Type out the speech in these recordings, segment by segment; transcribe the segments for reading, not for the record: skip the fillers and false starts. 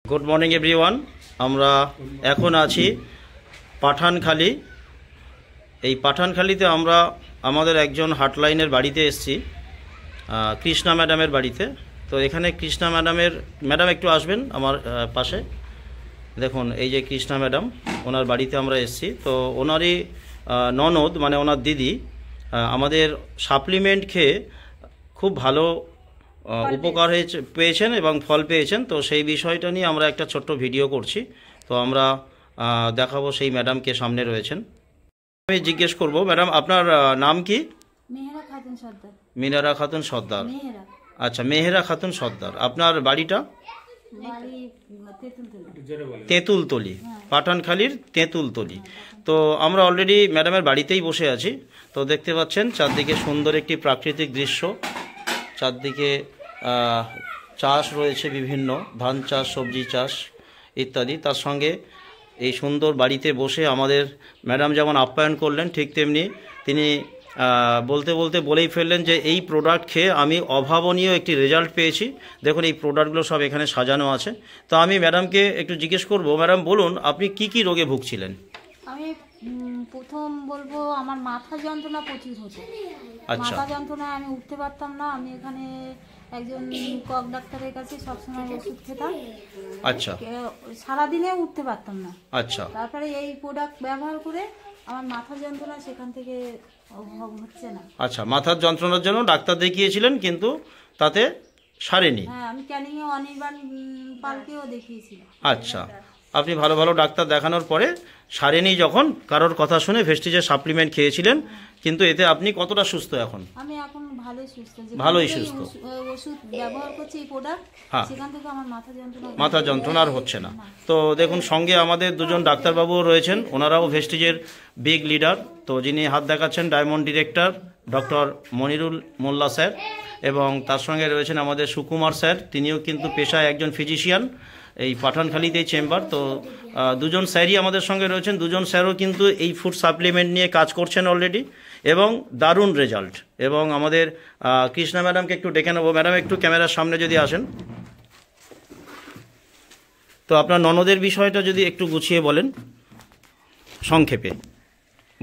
Good morning everyone. আমরা এখন আছি পাঠানখালী। এই পাঠানখালীতে আমরা আমাদের একজন হাটলাইনের বাড়িতে এসেছি, কৃষ্ণা ম্যাডামের বাড়িতে। তো এখানে কৃষ্ণা ম্যাডাম একটু আসবেন আমার পাশে। দেখুন এই যে কৃষ্ণা ম্যাডাম, ওনার বাড়িতে আমরা এসেছি। তো ওনারই ননদ মানে ওনার দিদি আমাদের সাপ্লিমেন্ট খেয়ে খুব ভালো উপকার পেয়েছেন এবং ফল পেয়েছেন। তো সেই বিষয়টা নিয়ে আমরা একটা ছোট্ট ভিডিও করছি। তো আমরা দেখাবো সেই ম্যাডামকে, সামনে রয়েছেন। আমি জিজ্ঞেস করব, ম্যাডাম আপনার নাম কি? মেহেরা খাতুন সর্দার। মিনারা খাতুন সর্দার। আচ্ছা, মেহেরা খাতুন সর্দার। আপনার বাড়িটা? তেঁতুলতলি, পাঠানখালীর তেঁতুলতলি। তো আমরা অলরেডি ম্যাডামের বাড়িতেই বসে আছি। তো দেখতে পাচ্ছেন চারদিকে সুন্দর একটি প্রাকৃতিক দৃশ্য, চারদিকে চাষ রয়েছে, বিভিন্ন ধান চাষ, সবজি চাষ ইত্যাদি। তার সঙ্গে এই সুন্দর বাড়িতে বসে আমাদের ম্যাডাম যেমন আপ্যায়ন করলেন, ঠিক তেমনি তিনি বলতে বলতে বলেই ফেললেন যে এই প্রোডাক্ট খেয়ে আমি অভাবনীয় একটি রেজাল্ট পেয়েছি। দেখুন এই প্রোডাক্টগুলো সব এখানে সাজানো আছে। তো আমি ম্যাডামকে একটু জিজ্ঞেস করব, ম্যাডাম বলুন আপনি কি কি রোগে ভুগছিলেন? আমি প্রথম বলবো আমার মাথা যন্ত্রণা প্রচুর হতো। মাথা যন্ত্রণায় আমি উঠতে পারতাম না। আমি এখানে একজন কক ডাক্তারের কাছে সবসময় ওষুধ খেতাম। আচ্ছা, সারাদিনে উঠতে পারতাম না। আচ্ছা, তারপরে এই প্রোডাক্ট ব্যবহার করে আমার মাথা যন্ত্রণা সেখান থেকে হচ্ছে না। আচ্ছা, মাথার যন্ত্রণার জন্য ডাক্তার দেখিয়েছিলেন কিন্তু তাতে সারেনি? হ্যাঁ, আমি ক্যানিংয়ে অনির্বাণ পালকেও দেখিয়েছি। আচ্ছা, আপনি ভালো ভালো ডাক্তার দেখানোর পরে সারেনি যখন, কারোর কথা শুনে ভেস্টিজের সাপ্লিমেন্ট খেয়েছিলেন, কিন্তু এতে আপনি কতটা সুস্থ এখন? আমি এখন ভালোই সুস্থ। ভালোই সুস্থ। ওষুধ ব্যবহার করছি এই প্রোডাক্ট, সেখান থেকে আমার মাথা যন্ত্রণা আর হচ্ছে না। তো দেখুন সঙ্গে আমাদের দুজন ডাক্তারবাবুও রয়েছেন, ওনারাও ভেস্টিজের বিগ লিডার। তো যিনি হাত দেখাচ্ছেন ডায়মন্ড ডিরেক্টর ডক্টর মনিরুল মোল্লা স্যার, এবং তার সঙ্গে রয়েছেন আমাদের সুকুমার স্যার, তিনিও কিন্তু পেশায় একজন ফিজিশিয়ান, এই পাঠানখালীতেই চেম্বার। তো দুজন স্যারই আমাদের সঙ্গে রয়েছেন। দুজন স্যারও কিন্তু এই ফুড সাপ্লিমেন্ট নিয়ে কাজ করছেন অলরেডি, এবং দারুণ রেজাল্ট। এবং আমাদের কৃষ্ণা ম্যাডামকে একটু ডেকে নেবো। ম্যাডাম একটু ক্যামেরার সামনে যদি আসেন। তো আপনার ননদের বিষয়টা যদি একটু গুছিয়ে বলেন সংক্ষেপে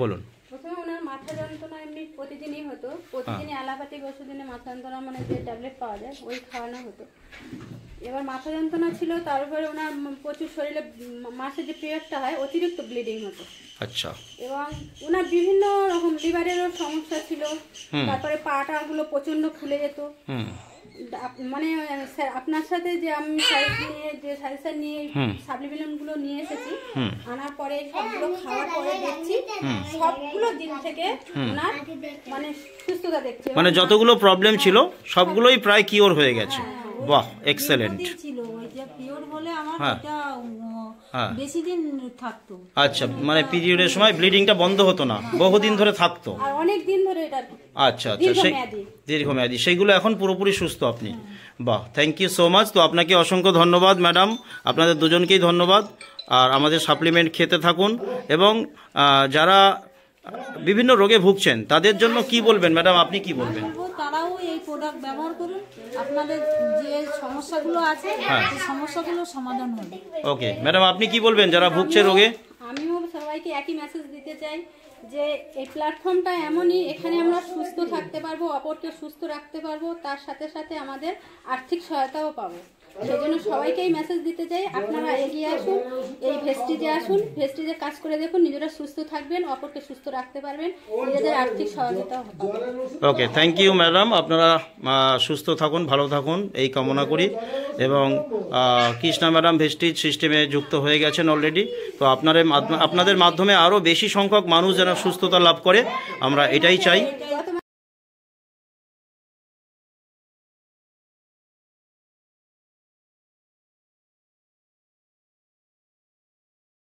বলুন। প্রথমে ওনার মাথা যন্ত্রণা এমনি প্রতিদিনই হতো। প্রতিদিনই অ্যালোপ্যাথিক ওষুধ এনে মাথা যন্ত্রণা মানে যে ট্যাবলেট পাওয়া যায় ওই খাওয়ানো হতো। এবার মাথা যন্ত্রণা ছিল, তারপরে ওনার প্রচুর শরীরে মাসে যে পিরিয়ডটা হয় অতিরিক্ত ব্লিডিং হতো। আচ্ছা। এবং ওনার বিভিন্ন রকম লিভারেরও সমস্যা ছিল। তারপরে পাটাগুলো প্রচন্ড ফুলে যেত। মানে স্যার আপনার সাথে যে আমি সাজেশন নিয়ে সাপ্লিমেন্ট গুলো নিয়ে এসেছি, আনার পরে সবগুলো খাওয়ার পরে দেখছি সবগুলো দিক থেকে ওনার মানে সুস্থতা দেখছি। মানে যতগুলো প্রবলেম ছিল সবগুলোই প্রায় কিওর হয়ে গেছে। বাহ, এক্সেলেন্ট। বেশি দিন থাকতো। আচ্ছা, মানে পিরিয়ডের সময় ব্লিডিংটা বন্ধ হতো না, বহুদিন ধরে থাকতো, আর অনেক দিন ধরে এটা। আচ্ছা আচ্ছা, সেই দীর্ঘমেয়াদী, সেইগুলো এখন পুরোপুরি সুস্থ আপনি। বাহ, থ্যাংক ইউ সো মাচ। তো আপনাকে অসংখ্য ধন্যবাদ ম্যাডাম, আপনাদের দুজনকেই ধন্যবাদ। আর আমাদের সাপ্লিমেন্ট খেতে থাকুন, এবং যারা বিভিন্ন রোগে ভুগছেন তাদের জন্য কি বলবেন ম্যাডাম, আপনি কি বলবেন? তারাও এই প্রোডাক্ট ব্যবহার করুন, আপনাদের যে সমস্যাগুলো আছে সেই সমস্যাগুলো সমাধান হবে। ওকে ম্যাডাম, আপনি কি বলবেন যারা ভুগছে রোগে? আমিও সবাইকে একই মেসেজ দিতে চাই যে এই প্ল্যাটফর্মটা এমনই, এখানে আমরা সুস্থ থাকতে পারবো, অপরকে সুস্থ রাখতে পারবো, তার সাথে সাথে আমাদের আর্থিক সহায়তাও পাবো। সেই জন্য সবাইকেই মেসেজ দিতে চাই, আপনারা এগিয়ে আসুন, এই ভেস্টিজে আসুন, ভেস্টিজে কাজ করে দেখুন, নিজেরা সুস্থ থাকবেন, অপরকে সুস্থ রাখতে পারবেন, নিজেদের আর্থিক সহযোগিতাও হবে। ওকে, থ্যাংক ইউ ম্যাডাম। আপনারা সুস্থ থাকুন, ভালো থাকুন এই কামনা করি। এবং কৃষ্ণা ম্যাডাম ভেস্টিজ সিস্টেমে যুক্ত হয়ে গেছেন অলরেডি। তো আপনাদের মাধ্যমে আরও বেশি সংখ্যক মানুষ যেন সুস্থতা লাভ করে, আমরা এটাই চাই।